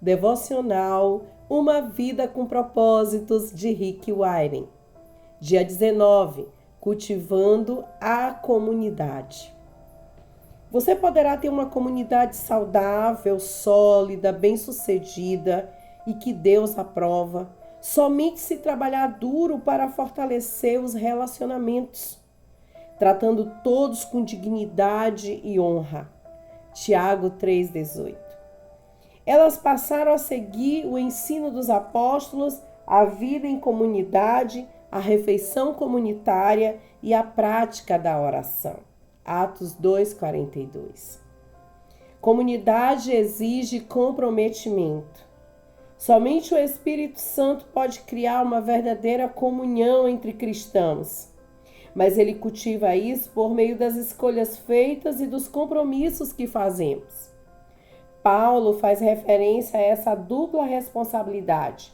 Devocional Uma Vida com Propósitos, de Rick Warren. Dia 19. Cultivando a comunidade. Você poderá ter uma comunidade saudável, sólida, bem-sucedida e que Deus aprova somente se trabalhar duro para fortalecer os relacionamentos, tratando todos com dignidade e honra. Tiago 3,18. Elas passaram a seguir o ensino dos apóstolos, a vida em comunidade, a refeição comunitária e a prática da oração. Atos 2,42. Comunidade exige comprometimento. Somente o Espírito Santo pode criar uma verdadeira comunhão entre cristãos, mas ele cultiva isso por meio das escolhas feitas e dos compromissos que fazemos. Paulo faz referência a essa dupla responsabilidade.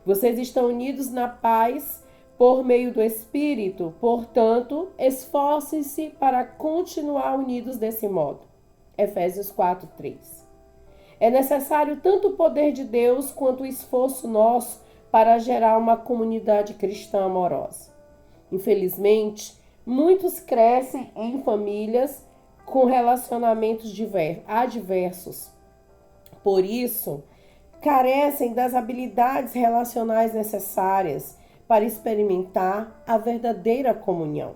Vocês estão unidos na paz por meio do Espírito, portanto, esforcem-se para continuar unidos desse modo. Efésios 4:3. É necessário tanto o poder de Deus quanto o esforço nosso para gerar uma comunidade cristã amorosa. Infelizmente, muitos crescem em famílias com relacionamentos adversos. Por isso, carecem das habilidades relacionais necessárias para experimentar a verdadeira comunhão.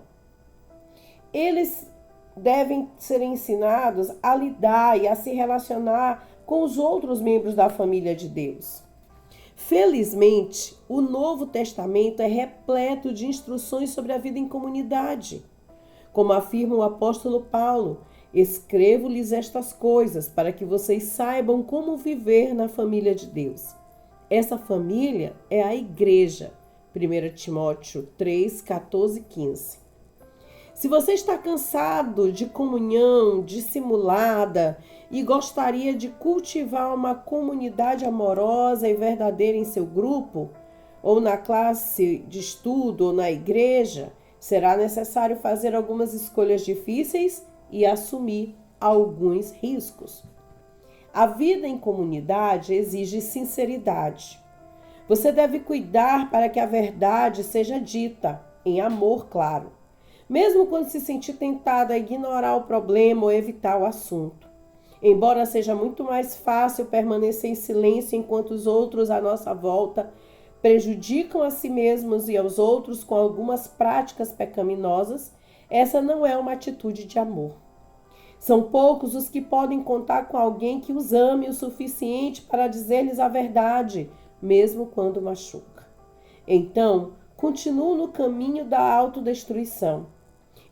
Eles devem ser ensinados a lidar e a se relacionar com os outros membros da família de Deus. Felizmente, o Novo Testamento é repleto de instruções sobre a vida em comunidade. Como afirma o apóstolo Paulo, escrevo-lhes estas coisas para que vocês saibam como viver na família de Deus. Essa família é a igreja. 1 Timóteo 3, 14 e 15. Se você está cansado de comunhão dissimulada e gostaria de cultivar uma comunidade amorosa e verdadeira em seu grupo, ou na classe de estudo, ou na igreja, será necessário fazer algumas escolhas difíceis e assumir alguns riscos. A vida em comunidade exige sinceridade. Você deve cuidar para que a verdade seja dita, em amor, claro, mesmo quando se sentir tentado a ignorar o problema ou evitar o assunto. Embora seja muito mais fácil permanecer em silêncio enquanto os outros à nossa volta prejudicam a si mesmos e aos outros com algumas práticas pecaminosas, essa não é uma atitude de amor. São poucos os que podem contar com alguém que os ame o suficiente para dizer-lhes a verdade, mesmo quando machuca. Então, continuo no caminho da autodestruição.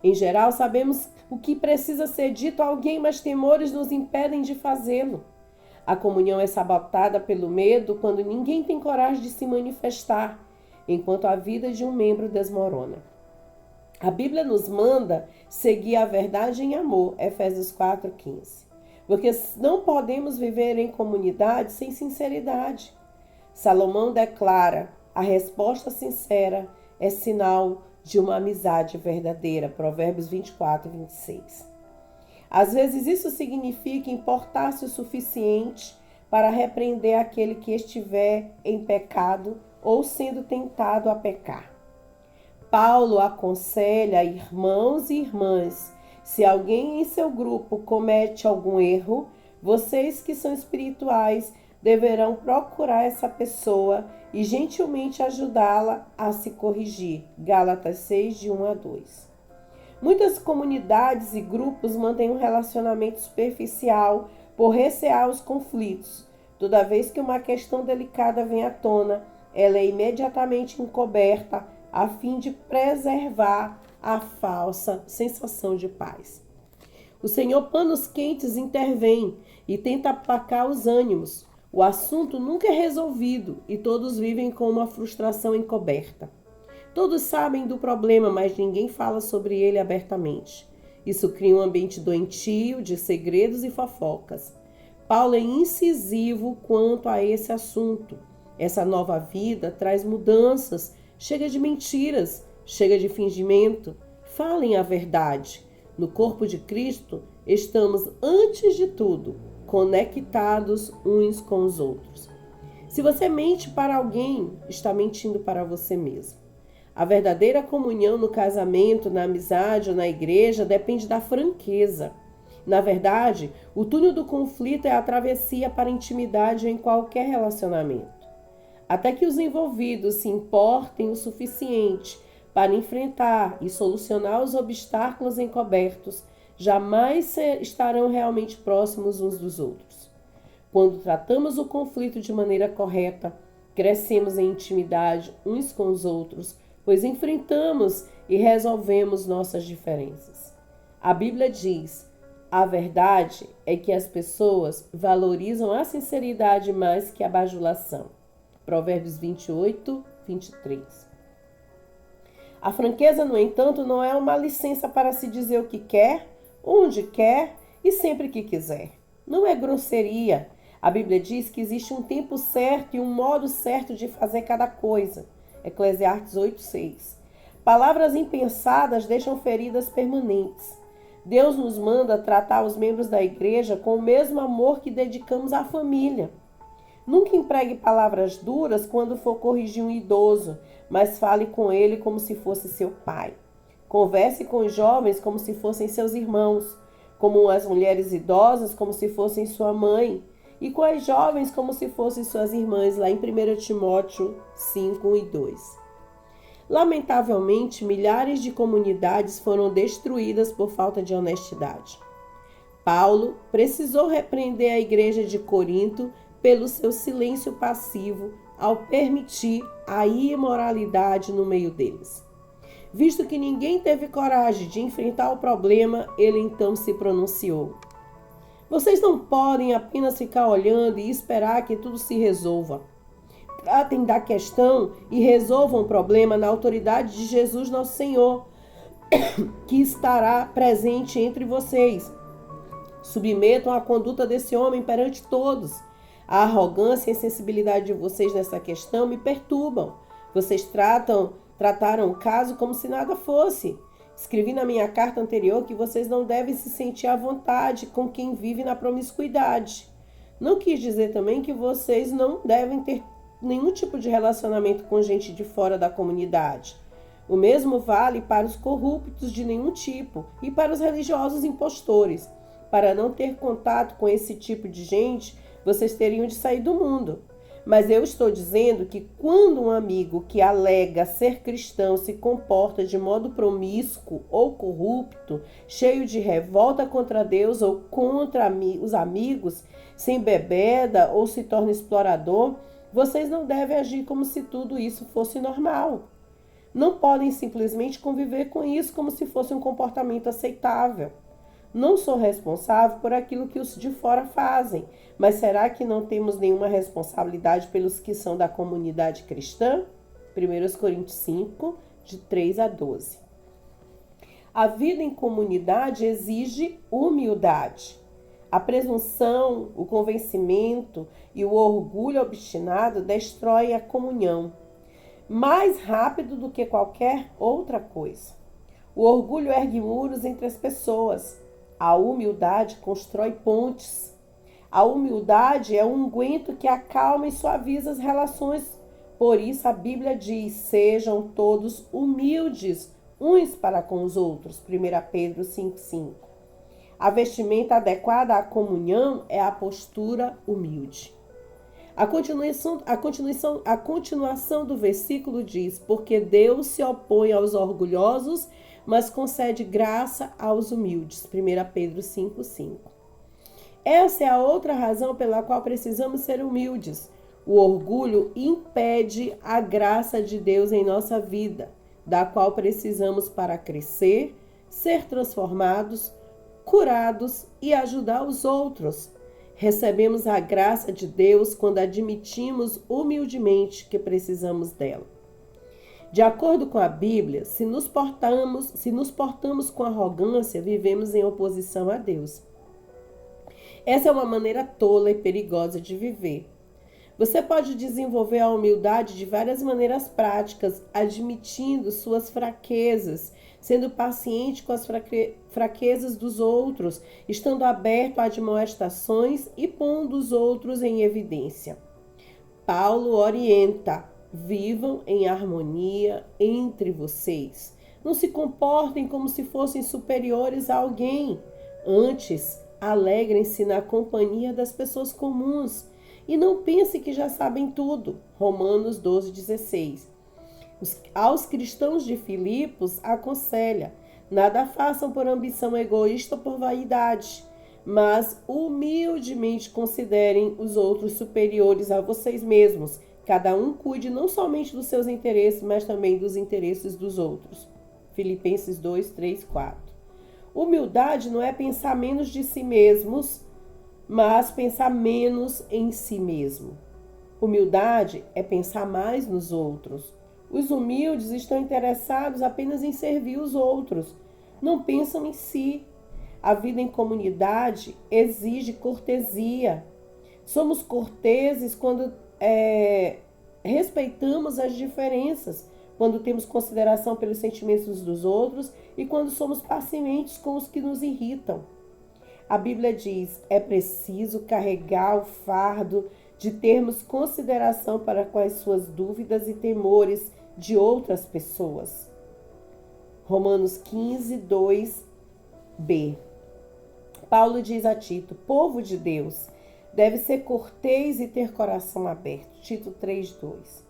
Em geral, sabemos o que precisa ser dito a alguém, mas temores nos impedem de fazê-lo. A comunhão é sabotada pelo medo quando ninguém tem coragem de se manifestar, enquanto a vida de um membro desmorona. A Bíblia nos manda seguir a verdade em amor, Efésios 4:15. Porque não podemos viver em comunidade sem sinceridade. Salomão declara: a resposta sincera é sinal de uma amizade verdadeira, Provérbios 24:26. Às vezes isso significa importar-se o suficiente para repreender aquele que estiver em pecado ou sendo tentado a pecar. Paulo aconselha irmãos e irmãs: se alguém em seu grupo comete algum erro, vocês que são espirituais deverão procurar essa pessoa e gentilmente ajudá-la a se corrigir. Gálatas 6, de 1 a 2. Muitas comunidades e grupos mantêm um relacionamento superficial por recear os conflitos. Toda vez que uma questão delicada vem à tona, ela é imediatamente encoberta a fim de preservar a falsa sensação de paz. O Senhor Panos Quentes intervém e tenta aplacar os ânimos. O assunto nunca é resolvido e todos vivem com uma frustração encoberta. Todos sabem do problema, mas ninguém fala sobre ele abertamente. Isso cria um ambiente doentio de segredos e fofocas. Paulo é incisivo quanto a esse assunto. Essa nova vida traz mudanças, chega de mentiras, chega de fingimento. Falem a verdade. No corpo de Cristo, estamos, antes de tudo, conectados uns com os outros. Se você mente para alguém, está mentindo para você mesmo. A verdadeira comunhão no casamento, na amizade ou na igreja depende da franqueza. Na verdade, o túnel do conflito é a travessia para a intimidade em qualquer relacionamento. Até que os envolvidos se importem o suficiente para enfrentar e solucionar os obstáculos encobertos, jamais estarão realmente próximos uns dos outros. Quando tratamos o conflito de maneira correta, crescemos em intimidade uns com os outros, pois enfrentamos e resolvemos nossas diferenças. A Bíblia diz: a verdade é que as pessoas valorizam a sinceridade mais que a bajulação. Provérbios 28, 23. A franqueza, no entanto, não é uma licença para se dizer o que quer, onde quer e sempre que quiser. Não é grosseria. A Bíblia diz que existe um tempo certo e um modo certo de fazer cada coisa. Eclesiastes 8:6. Palavras impensadas deixam feridas permanentes. Deus nos manda tratar os membros da igreja com o mesmo amor que dedicamos à família. Nunca empregue palavras duras quando for corrigir um idoso, mas fale com ele como se fosse seu pai. Converse com os jovens como se fossem seus irmãos, com as mulheres idosas como se fossem sua mãe, e com as jovens como se fossem suas irmãs, lá em 1 Timóteo 5, 1 e 2. Lamentavelmente, milhares de comunidades foram destruídas por falta de honestidade. Paulo precisou repreender a igreja de Corinto pelo seu silêncio passivo ao permitir a imoralidade no meio deles. Visto que ninguém teve coragem de enfrentar o problema, ele então se pronunciou: vocês não podem apenas ficar olhando e esperar que tudo se resolva. Tratem da questão e resolvam o problema na autoridade de Jesus nosso Senhor, que estará presente entre vocês. Submetam a conduta desse homem perante todos. A arrogância e a insensibilidade de vocês nessa questão me perturbam. Vocês trataram o caso como se nada fosse. Escrevi na minha carta anterior que vocês não devem se sentir à vontade com quem vive na promiscuidade. Não quis dizer também que vocês não devem ter nenhum tipo de relacionamento com gente de fora da comunidade. O mesmo vale para os corruptos de nenhum tipo e para os religiosos impostores. Para não ter contato com esse tipo de gente, vocês teriam de sair do mundo. Mas eu estou dizendo que quando um amigo que alega ser cristão se comporta de modo promíscuo ou corrupto, cheio de revolta contra Deus ou contra os amigos, se embebeda ou se torna explorador, vocês não devem agir como se tudo isso fosse normal. Não podem simplesmente conviver com isso como se fosse um comportamento aceitável. Não sou responsável por aquilo que os de fora fazem, mas será que não temos nenhuma responsabilidade pelos que são da comunidade cristã? 1 Coríntios 5, de 3 a 12. A vida em comunidade exige humildade. A presunção, o convencimento e o orgulho obstinado destroem a comunhão, mais rápido do que qualquer outra coisa. O orgulho ergue muros entre as pessoas. A humildade constrói pontes. A humildade é um unguento que acalma e suaviza as relações. Por isso a Bíblia diz: sejam todos humildes uns para com os outros. 1 Pedro 5,5. A vestimenta adequada à comunhão é a postura humilde. A continuação do versículo diz: porque Deus se opõe aos orgulhosos, mas concede graça aos humildes. 1 Pedro 5,5. Essa é a outra razão pela qual precisamos ser humildes. O orgulho impede a graça de Deus em nossa vida, da qual precisamos para crescer, ser transformados, curados e ajudar os outros. Recebemos a graça de Deus quando admitimos humildemente que precisamos dela. De acordo com a Bíblia, se nos portamos com arrogância, vivemos em oposição a Deus. Essa é uma maneira tola e perigosa de viver. Você pode desenvolver a humildade de várias maneiras práticas, admitindo suas fraquezas, sendo paciente com as fraquezas dos outros, estando aberto a admoestações e pondo os outros em evidência. Paulo orienta: vivam em harmonia entre vocês. Não se comportem como se fossem superiores a alguém. Antes, alegrem-se na companhia das pessoas comuns. E não pense que já sabem tudo. Romanos 12:16. Aos cristãos de Filipos aconselha: nada façam por ambição egoísta ou por vaidade, mas humildemente considerem os outros superiores a vocês mesmos. Cada um cuide não somente dos seus interesses, mas também dos interesses dos outros. Filipenses 2, 3, 4. Humildade não é pensar menos de si mesmos, mas pensar menos em si mesmo. Humildade é pensar mais nos outros. Os humildes estão interessados apenas em servir os outros, não pensam em si. A vida em comunidade exige cortesia. Somos corteses quando respeitamos as diferenças, quando temos consideração pelos sentimentos dos outros e quando somos pacientes com os que nos irritam. A Bíblia diz: é preciso carregar o fardo de termos consideração para com as suas dúvidas e temores de outras pessoas. Romanos 15, 2b. Paulo diz a Tito: povo de Deus, deve ser cortês e ter coração aberto. Tito 3:2.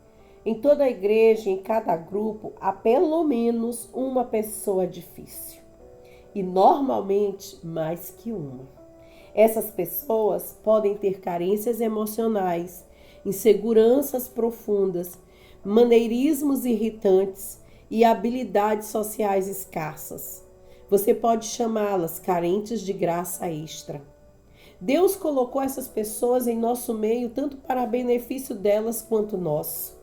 Em toda a igreja, em cada grupo, há pelo menos uma pessoa difícil. E normalmente mais que uma. Essas pessoas podem ter carências emocionais, inseguranças profundas, maneirismos irritantes e habilidades sociais escassas. Você pode chamá-las carentes de graça extra. Deus colocou essas pessoas em nosso meio tanto para benefício delas quanto nosso.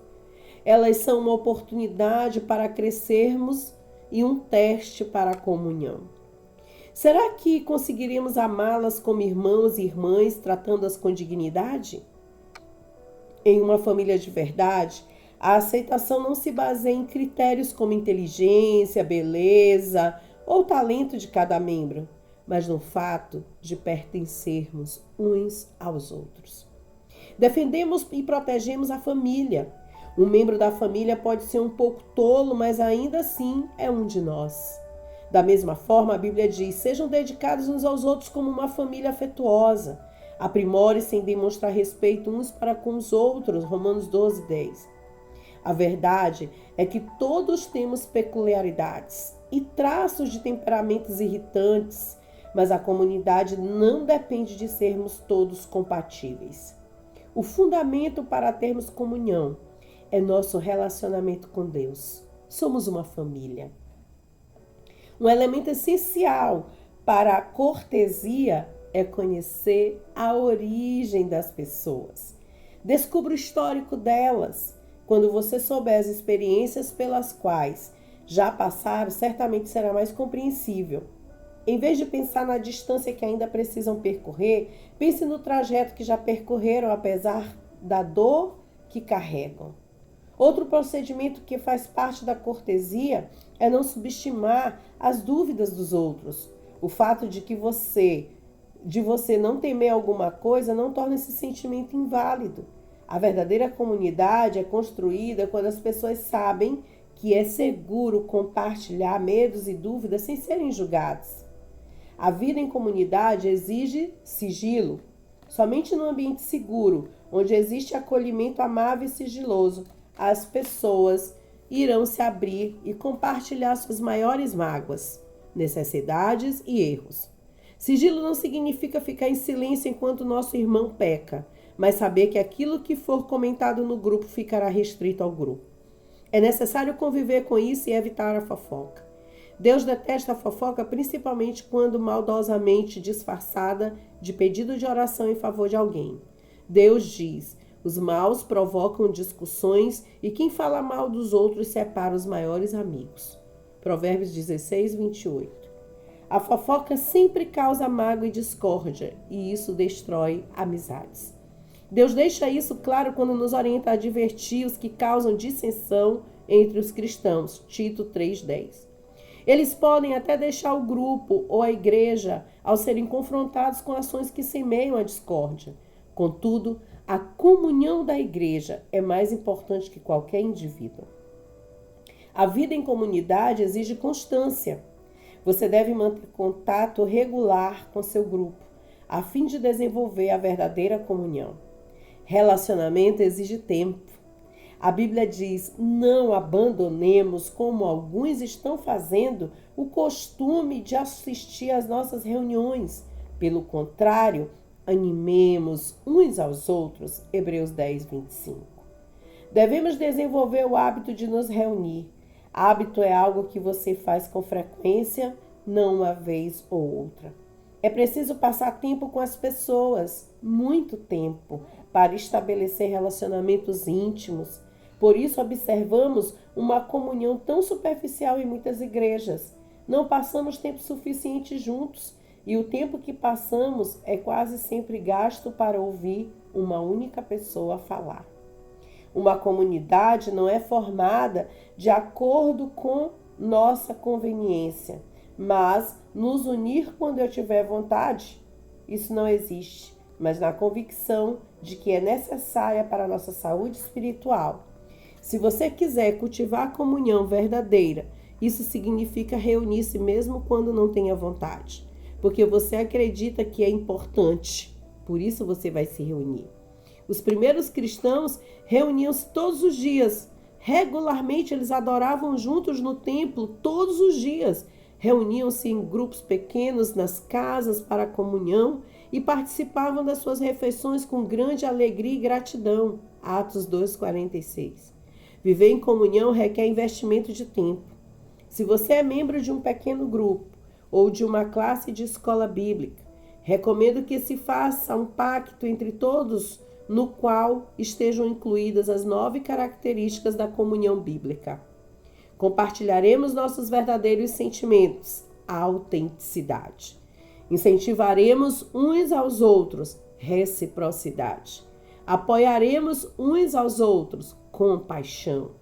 Elas são uma oportunidade para crescermos e um teste para a comunhão. Será que conseguiremos amá-las como irmãos e irmãs, tratando-as com dignidade? Em uma família de verdade, a aceitação não se baseia em critérios como inteligência, beleza ou talento de cada membro, mas no fato de pertencermos uns aos outros. Defendemos e protegemos a família. Um membro da família pode ser um pouco tolo, mas ainda assim é um de nós. Da mesma forma, a Bíblia diz: sejam dedicados uns aos outros como uma família afetuosa. Aprimore-se em demonstrar respeito uns para com os outros. Romanos 12:10. A verdade é que todos temos peculiaridades e traços de temperamentos irritantes, mas a comunidade não depende de sermos todos compatíveis. O fundamento para termos comunhão é nosso relacionamento com Deus. Somos uma família. Um elemento essencial para a cortesia é conhecer a origem das pessoas. Descubra o histórico delas. Quando você souber as experiências pelas quais já passaram, certamente será mais compreensível. Em vez de pensar na distância que ainda precisam percorrer, pense no trajeto que já percorreram, apesar da dor que carregam. Outro procedimento que faz parte da cortesia é não subestimar as dúvidas dos outros. O fato de você não temer alguma coisa não torna esse sentimento inválido. A verdadeira comunidade é construída quando as pessoas sabem que é seguro compartilhar medos e dúvidas sem serem julgados. A vida em comunidade exige sigilo. Somente num ambiente seguro, onde existe acolhimento amável e sigiloso, as pessoas irão se abrir e compartilhar suas maiores mágoas, necessidades e erros. Sigilo não significa ficar em silêncio enquanto nosso irmão peca, mas saber que aquilo que for comentado no grupo ficará restrito ao grupo. É necessário conviver com isso e evitar a fofoca. Deus detesta a fofoca principalmente quando maldosamente disfarçada de pedido de oração em favor de alguém. Deus diz: os maus provocam discussões e quem fala mal dos outros separa os maiores amigos. Provérbios 16, 28. A fofoca sempre causa mágoa e discórdia, e isso destrói amizades. Deus deixa isso claro quando nos orienta a advertir os que causam dissensão entre os cristãos. Tito 3,10. Eles podem até deixar o grupo ou a igreja ao serem confrontados com ações que semeiam a discórdia. Contudo, a comunhão da igreja é mais importante que qualquer indivíduo. A vida em comunidade exige constância. Você deve manter contato regular com seu grupo, a fim de desenvolver a verdadeira comunhão. Relacionamento exige tempo. A Bíblia diz: não abandonemos, como alguns estão fazendo, o costume de assistir às nossas reuniões. Pelo contrário, animemos uns aos outros. Hebreus 10:25. Devemos desenvolver o hábito de nos reunir. Hábito é algo que você faz com frequência, não uma vez ou outra. É preciso passar tempo com as pessoas, muito tempo, para estabelecer relacionamentos íntimos. Por isso, observamos uma comunhão tão superficial em muitas igrejas. Não passamos tempo suficiente juntos e o tempo que passamos é quase sempre gasto para ouvir uma única pessoa falar. Uma comunidade não é formada de acordo com nossa conveniência, mas nos unir quando eu tiver vontade. Isso não existe, mas na convicção de que é necessária para a nossa saúde espiritual. Se você quiser cultivar a comunhão verdadeira, isso significa reunir-se mesmo quando não tenha vontade, porque você acredita que é importante, por isso você vai se reunir. Os primeiros cristãos reuniam-se todos os dias. Regularmente eles adoravam juntos no templo todos os dias. Reuniam-se em grupos pequenos nas casas para a comunhão e participavam das suas refeições com grande alegria e gratidão. Atos 2:46. Viver em comunhão requer investimento de tempo. Se você é membro de um pequeno grupo ou de uma classe de escola bíblica, recomendo que se faça um pacto entre todos no qual estejam incluídas as 9 características da comunhão bíblica. Compartilharemos nossos verdadeiros sentimentos, a autenticidade. Incentivaremos uns aos outros, reciprocidade. Apoiaremos uns aos outros, compaixão.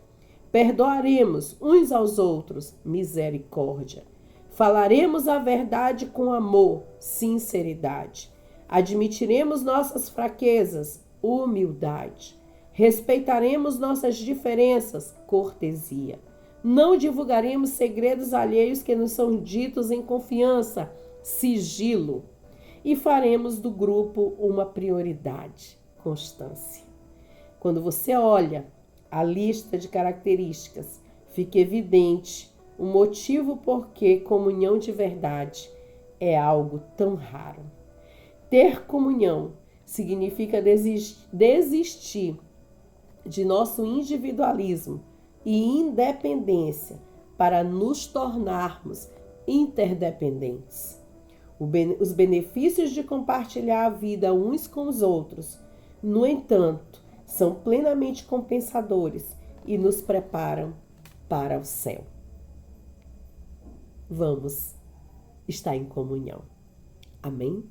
Perdoaremos uns aos outros, misericórdia. Falaremos a verdade com amor, sinceridade. Admitiremos nossas fraquezas, humildade. Respeitaremos nossas diferenças, cortesia. Não divulgaremos segredos alheios que nos são ditos em confiança, sigilo. E faremos do grupo uma prioridade, constância. Quando você olha a lista de características, fica evidente o motivo por que comunhão de verdade é algo tão raro. Ter comunhão significa desistir de nosso individualismo e independência para nos tornarmos interdependentes. Os benefícios de compartilhar a vida uns com os outros, no entanto, são plenamente compensadores e nos preparam para o céu. Vamos estar em comunhão. Amém?